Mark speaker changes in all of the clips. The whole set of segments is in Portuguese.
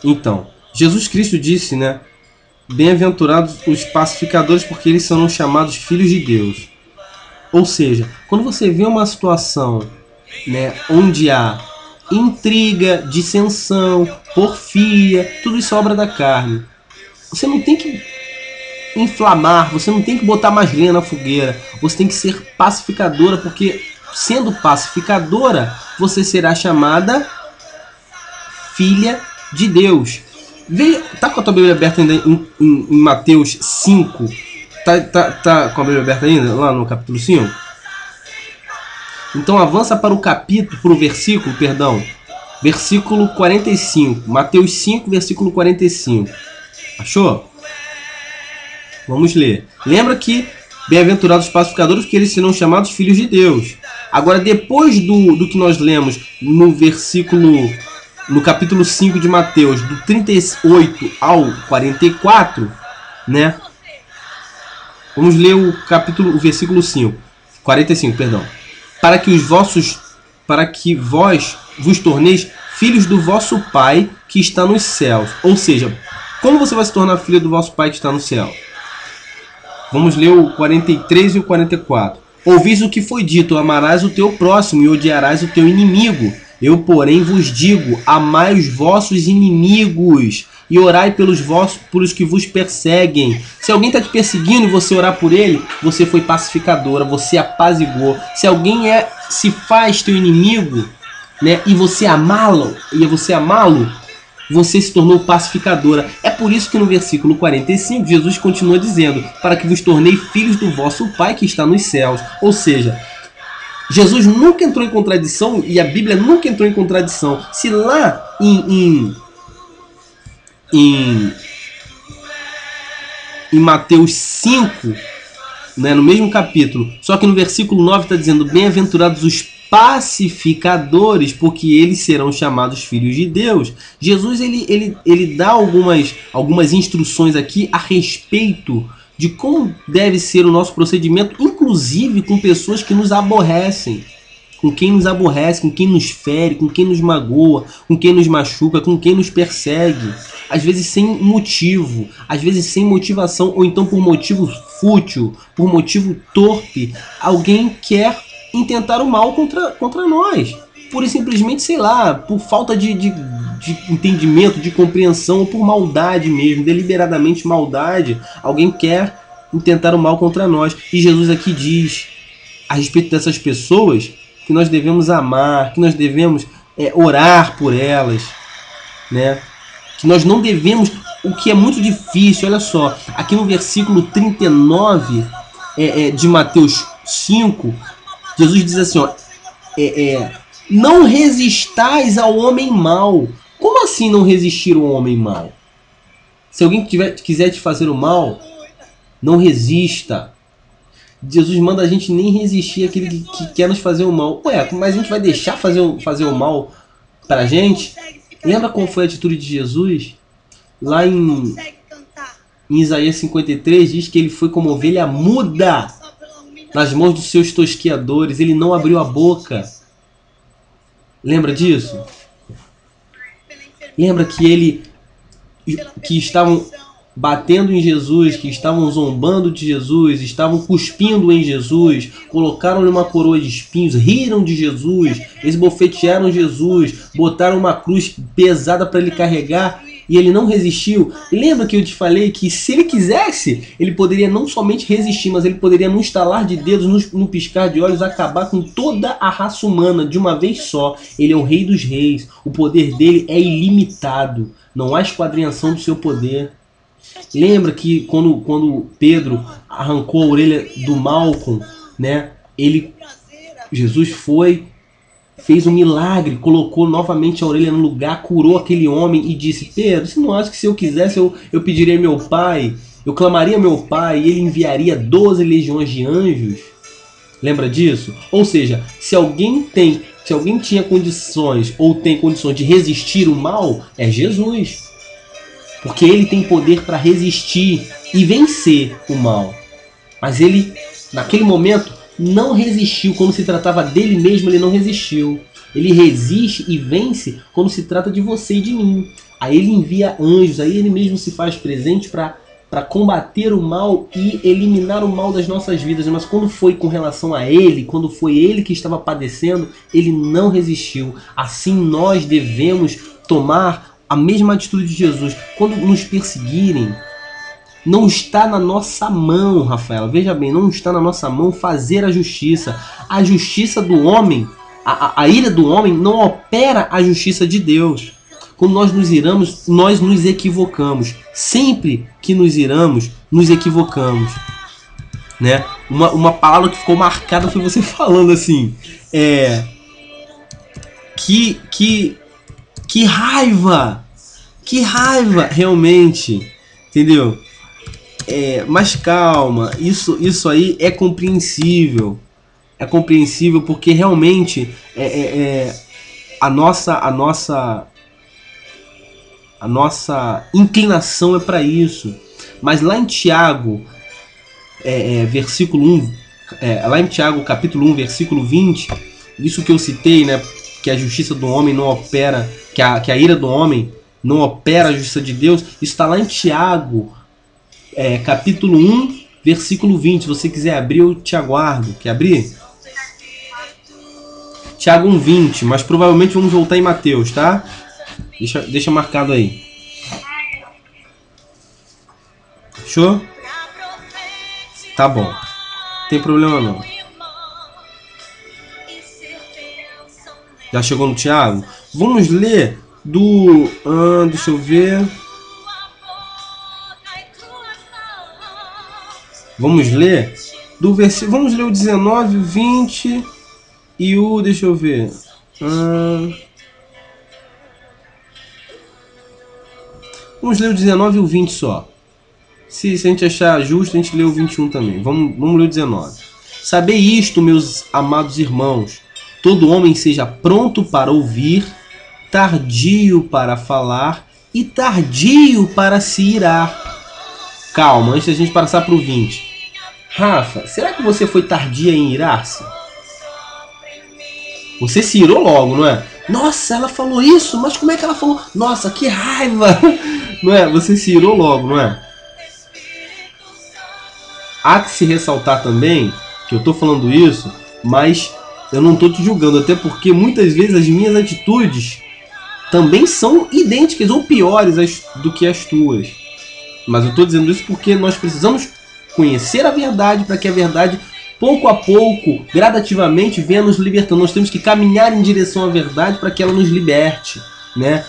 Speaker 1: Então, Jesus Cristo disse, né? Bem-aventurados os pacificadores, porque eles serão chamados filhos de Deus. Ou seja, quando você vê uma situação, né, onde há intriga, dissensão, porfia, tudo isso é obra da carne, você não tem que inflamar, você não tem que botar mais lenha na fogueira, você tem que ser pacificadora, porque sendo pacificadora, você será chamada filha de Deus. Tá com a tua Bíblia aberta ainda em Mateus 5? Tá com a Bíblia aberta ainda? Lá no capítulo 5? Então avança para o versículo 45. Mateus 5, versículo 45. Achou? Vamos ler. Lembra que bem-aventurados os pacificadores, porque eles serão chamados filhos de Deus. Agora, depois do que nós lemos no capítulo 5 de Mateus, do 38 ao 44, né? Vamos ler o versículo 45, perdão. Para que vós vos torneis filhos do vosso Pai que está nos céus. Ou seja, como você vai se tornar filho do vosso Pai que está no céu? Vamos ler o 43 e o 44. Ouvis o que foi dito: amarás o teu próximo e odiarás o teu inimigo. Eu, porém, vos digo: amai os vossos inimigos e orai pelos que vos perseguem. Se alguém está te perseguindo e você orar por ele, você foi pacificadora, você apaziguou. Se alguém se faz teu inimigo, né, e você amá-lo, você se tornou pacificadora. É por isso que no versículo 45 Jesus continua dizendo: para que vos tornei filhos do vosso Pai que está nos céus. Ou seja, Jesus nunca entrou em contradição e a Bíblia nunca entrou em contradição. Se lá em Mateus 5, né, no mesmo capítulo, só que no versículo 9 está dizendo: bem-aventurados os pacificadores, porque eles serão chamados filhos de Deus. Jesus ele dá algumas instruções aqui a respeito de como deve ser o nosso procedimento, inclusive com pessoas que nos aborrecem. Com quem nos aborrece, com quem nos fere, com quem nos magoa, com quem nos machuca, com quem nos persegue. Às vezes sem motivo, às vezes sem motivação, ou então por motivo fútil, por motivo torpe. Alguém quer intentar o mal contra nós. Pura e simplesmente, sei lá, por falta de entendimento, de compreensão, ou por maldade mesmo, deliberadamente maldade. Alguém quer intentar o mal contra nós. E Jesus aqui diz a respeito dessas pessoas que nós devemos amar, que nós devemos orar por elas, né? Que nós não devemos, o que é muito difícil, olha só, aqui no versículo 39 de Mateus 5, Jesus diz assim, ó, não resistais ao homem mau. Como assim não resistir ao homem mau? Se alguém quiser te fazer o mal, não resista. Jesus manda a gente nem resistir àquele que quer nos fazer o mal. Ué, mas a gente vai deixar fazer o mal pra gente? Lembra qual foi a atitude de Jesus? Lá em Isaías 53 diz que ele foi como ovelha muda nas mãos dos seus tosqueadores. Ele não abriu a boca. Lembra disso? Lembra que estavam batendo em Jesus, que estavam zombando de Jesus, estavam cuspindo em Jesus, colocaram-lhe uma coroa de espinhos, riram de Jesus, esbofetearam Jesus, botaram uma cruz pesada para ele carregar e ele não resistiu. Lembra que eu te falei que se ele quisesse, ele poderia não somente resistir, mas ele poderia no estalar de dedos, no piscar de olhos, acabar com toda a raça humana de uma vez só. Ele é o Rei dos Reis, o poder dele é ilimitado, não há esquadrinhação do seu poder. Lembra que quando Pedro arrancou a orelha do Malcom, né? Jesus fez um milagre, colocou novamente a orelha no lugar, curou aquele homem e disse: Pedro, você não acha que se eu quisesse eu pediria meu pai, eu clamaria meu pai e ele enviaria 12 legiões de anjos? Lembra disso? Ou seja, se alguém tinha condições ou tem condições de resistir o mal, é Jesus. Porque ele tem poder para resistir e vencer o mal. Mas ele, naquele momento, não resistiu. Quando se tratava dele mesmo, ele não resistiu. Ele resiste e vence quando se trata de você e de mim. Aí ele envia anjos, aí ele mesmo se faz presente para combater o mal e eliminar o mal das nossas vidas. Mas quando foi com relação a ele, quando foi ele que estava padecendo, ele não resistiu. Assim nós devemos tomar a mesma atitude de Jesus. Quando nos perseguirem, não está na nossa mão, Rafaela, veja bem, não está na nossa mão fazer a justiça. A justiça do homem, a ira do homem não opera a justiça de Deus. Quando nós nos iramos, nós nos equivocamos. Sempre que nos iramos, nos equivocamos. Né? Uma palavra que ficou marcada foi você falando assim. Que raiva! Que raiva, realmente. Entendeu? Mas calma, isso aí é compreensível. É compreensível porque realmente a nossa inclinação é para isso. Mas lá em Tiago, versículo 1, lá em Tiago capítulo 1, versículo 20, isso que eu citei, né, que a justiça do homem não opera, que a ira do homem não opera a justiça de Deus, isso está lá em Tiago, capítulo 1, versículo 20. Se você quiser abrir, eu te aguardo. Quer abrir? Tiago 1, 20, mas provavelmente vamos voltar em Mateus, tá? Deixa marcado aí. Fechou? Tá bom. Não tem problema não. Já chegou no Tiago? Vamos ler do... deixa eu ver. Vamos ler do versículo... Vamos ler o 19, o 20 e o... Deixa eu ver. Vamos ler o 19 e o 20 só. Se a gente achar justo, a gente lê o 21 também. Vamos ler o 19. Sabei isto, meus amados irmãos. Todo homem seja pronto para ouvir, tardio para falar e tardio para se irar. Calma, antes da gente passar para o 20. Rafa, será que você foi tardia em irar-se? Você se irou logo, não é? Nossa, ela falou isso, mas como é que ela falou? Nossa, que raiva! Não é? Você se irou logo, não é? Há que se ressaltar também que eu estou falando isso, mas eu não estou te julgando, até porque muitas vezes as minhas atitudes também são idênticas ou piores do que as tuas. Mas eu estou dizendo isso porque nós precisamos conhecer a verdade para que a verdade, pouco a pouco, gradativamente, venha nos libertando. Nós temos que caminhar em direção à verdade para que ela nos liberte, né?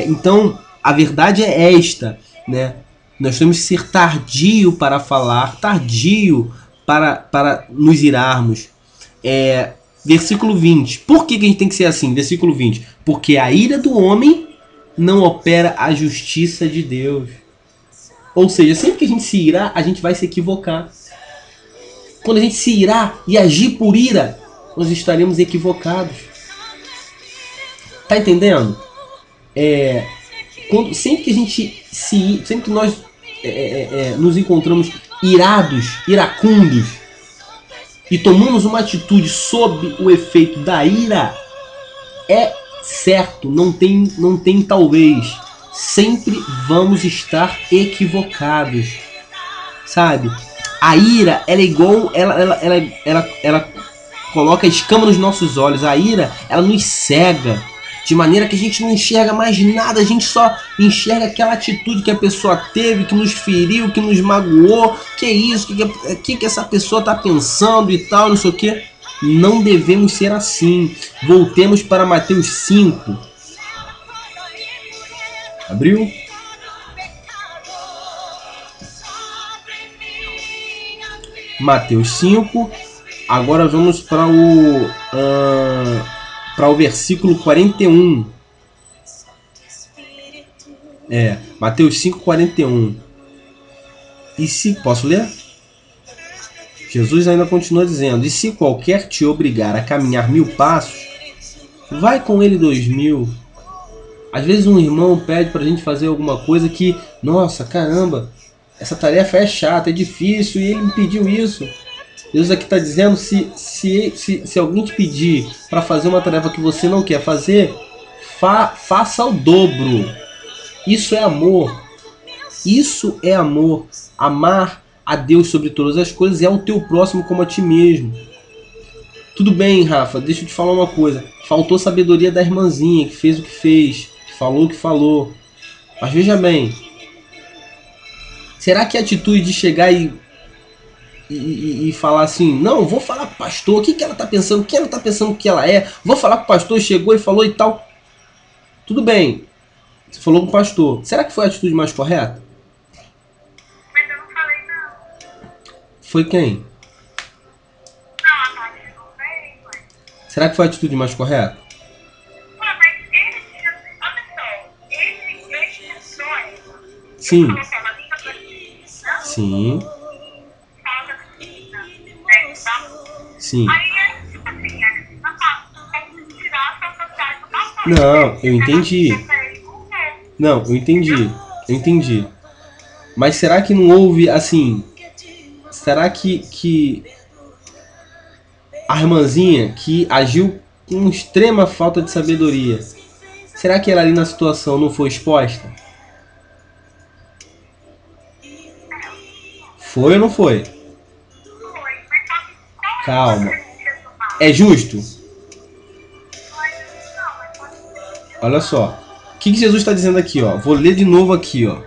Speaker 1: Então, a verdade é esta, né? Nós temos que ser tardio para falar, tardio para nos irarmos. Versículo 20. Por que a gente tem que ser assim? Versículo 20. Porque a ira do homem não opera a justiça de Deus. Ou seja, sempre que a gente se irar, a gente vai se equivocar. Quando a gente se irar e agir por ira, nós estaremos equivocados. Tá entendendo? Sempre que a gente sempre que nós nos encontramos irados, iracundos, e tomamos uma atitude sob o efeito da ira, é certo, não tem talvez, sempre vamos estar equivocados, sabe? A ira, ela é igual, ela coloca a escama nos nossos olhos. A ira, ela nos cega, de maneira que a gente não enxerga mais nada, a gente só enxerga aquela atitude que a pessoa teve, que nos feriu, que nos magoou. Que isso, que essa pessoa está pensando e tal, não sei o que. Não devemos ser assim. Voltemos para Mateus 5. Abriu? Mateus 5. Agora vamos para o versículo 41. Mateus 5, 41. E se... Posso ler? Jesus ainda continua dizendo: e se qualquer te obrigar a caminhar 1000 passos, vai com ele 2000. Às vezes um irmão pede pra gente fazer alguma coisa que, nossa, caramba, essa tarefa é chata, é difícil, e ele me pediu isso. Deus aqui está dizendo, se alguém te pedir para fazer uma tarefa que você não quer fazer, faça o dobro. Isso é amor. Isso é amor. Amar a Deus sobre todas as coisas e ao teu próximo como a ti mesmo. Tudo bem, Rafa, deixa eu te falar uma coisa. Faltou sabedoria da irmãzinha, que fez o que fez, que falou o que falou. Mas veja bem, será que a atitude de chegar e falar assim, não, vou falar pro pastor, o que, que ela tá pensando, quem ela tá pensando que ela é, vou falar pro pastor, chegou e falou e tal. Tudo bem, você falou com o pastor. Será que foi a atitude mais correta?
Speaker 2: Mas eu não falei não.
Speaker 1: Foi quem?
Speaker 2: Não, a Tati não veio, mãe.
Speaker 1: Será que foi a atitude mais correta?
Speaker 2: Ué, mas ele tinha. Olha só, ele tinha sonho.
Speaker 1: Sim.
Speaker 2: Ele falou que ela liga pra menina.
Speaker 1: Sim.
Speaker 2: Fala da menina. Né? Tá?
Speaker 1: Sim.
Speaker 2: Aí, tipo assim, não tá. Como tirar a sociedade do papai.
Speaker 1: Não, eu entendi. Não, eu entendi. Eu entendi. Mas será que não houve, assim... Será que a irmãzinha que agiu com extrema falta de sabedoria, será que ela ali na situação não foi exposta? Foi ou não foi? Calma. É justo? Olha só. O que Jesus está dizendo aqui, ó? Vou ler de novo aqui, ó.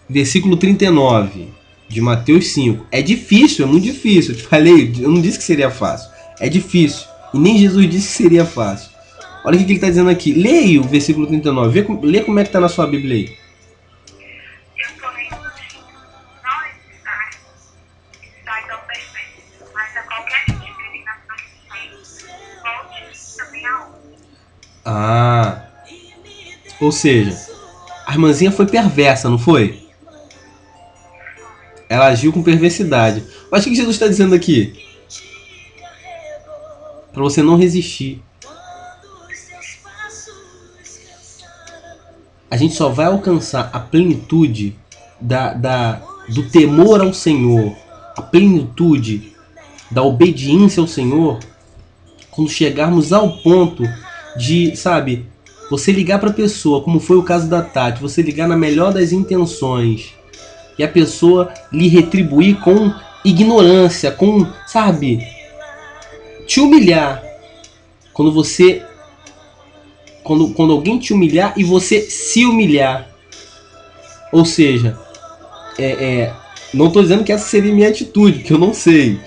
Speaker 1: Versículo 39 de Mateus 5. É difícil, é muito difícil. Eu te falei, eu não disse que seria fácil. É difícil. E nem Jesus disse que seria fácil. Olha o que ele está dizendo aqui. Leia o versículo 39. Lê como é que está na sua Bíblia aí.
Speaker 2: Eu tô lendo assim, não está tão perfeito, mas a qualquer discriminação que tem, volte também a outra.
Speaker 1: Ah. Ou seja, a irmãzinha foi perversa, não foi? Ela agiu com perversidade. Mas o que Jesus está dizendo aqui? Para você não resistir. A gente só vai alcançar a plenitude do temor ao Senhor, a plenitude da obediência ao Senhor, quando chegarmos ao ponto de, sabe, você ligar para a pessoa, como foi o caso da Tati, você ligar na melhor das intenções e a pessoa lhe retribuir com ignorância, com, sabe, te humilhar. Quando alguém te humilhar e você se humilhar. Ou seja, não estou dizendo que essa seria minha atitude, que eu não sei.